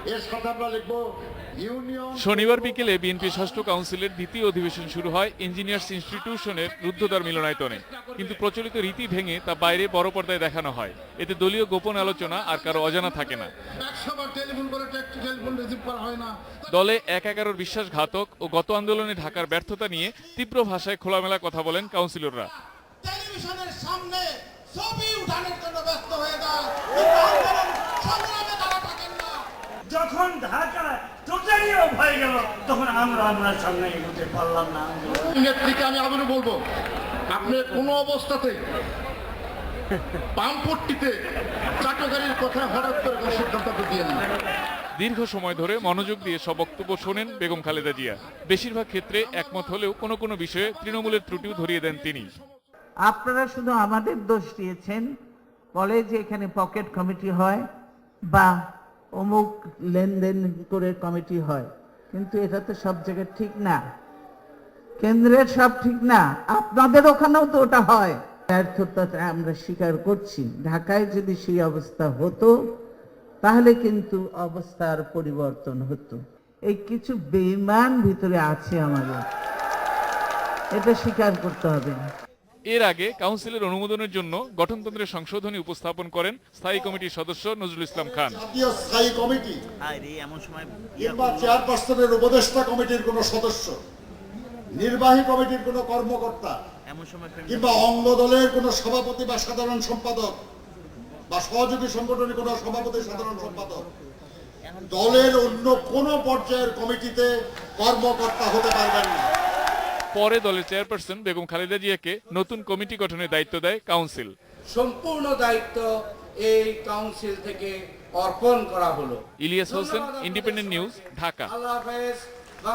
এর সাথে আমরা লিখব ইউনিয়ন। শনিবার বিকেলে বিএনপি ষষ্ঠ কাউন্সিলের দ্বিতীয় অধিবেশন শুরু হয় ইঞ্জিনিয়ার্স ইনস্টিটিউশনের রুদ্ধদ্বার মিলনায়তনে, কিন্তু প্রচলিত রীতি ভেঙে তা বাইরে বড় পর্দায় দেখানো হয়। এতে দলীয় গোপন আলোচনা আর কারো অজানা থাকে না। দলে ১-১১ বিশ্বাসঘাতক ও গত আন্দোলনে ঢাকার ব্যর্থতা নিয়ে তীব্র ভাষায় খোলামেলা কথা বলেন কাউন্সিলররা। টেলিভিশনের সামনে ছবি উঠানোর জন্য ব্যস্ত হয়ে যায়, যখন ঢাকা টোটালি অফ হয়ে গেল তখন আমরা সামনে এগোতে পারলাম না। নেত্রীকে আমি আবারও বলবো, আপনি কোনো অবস্থাতে পাম্পট্টিতে চাটগাড়ির কথা হঠাৎ করে কোনো সিদ্ধান্ত দিয়ে না। দীর্ঘ সময় ধরে মনোযোগ দিয়ে সব বক্তব্য শোনেন বেগম খালেদা জিয়া। বেশিরভাগ ক্ষেত্রে একমত হলেও কোনো কোনো বিষয়ে তৃণমূলের ত্রুটিও ধরিয়ে দেন তিনি। আপনারা শুধু আমাদের দোষ দিয়েছেন, বলে যে এখানে পকেট কমিটি হয় বা অমুক লেনদেন করে কমিটি হয়, কিন্তু এটা তো সব জায়গায় ঠিক না। কেন্দ্রের সব ঠিক না, আপনাদের ওখানেও তো ওটা হয়। ব্যর্থতাটা আমরা স্বীকার করছি। ঢাকায় যদি সেই অবস্থা হতো তাহলে কিন্তু অবস্থার পরিবর্তন হতো। এই কিছু বেঈমান ভিতরে আছে আমাদের, এটা স্বীকার করতে হবে। এর আগে কাউন্সিলের অনুমোদনের জন্য গঠনতন্ত্রের সংশোধনী উপস্থাপন করেন স্থায়ী কমিটির সদস্য নজরুল ইসলাম খান। জাতীয় স্থায়ী কমিটি এমন সময় কিংবা চেয়ারপারসনের উপদেষ্টা কমিটির কোনো সদস্য, নির্বাহী কমিটির কোনো কর্মকর্তা কিংবা অঙ্গ দলের কোনো সভাপতি বা সাধারণ সম্পাদক বা সহযোগী সংগঠনের কোনো সভাপতি সাধারণ সম্পাদক দলের অন্য কোনো পর্যায়ের কমিটিতে কর্মকর্তা হতে পারবেন না। পরে দলের চেয়ারপারসন বেগম খালেদা জিয়াকে নতুন কমিটি গঠনের দায়িত্ব দেয় কাউন্সিল। সম্পূর্ণ দায়িত্ব এই কাউন্সিল থেকে অর্পণ করা হলো। Ilias Hossain, Independent News, Dhaka. আল্লাহ হাফেজ।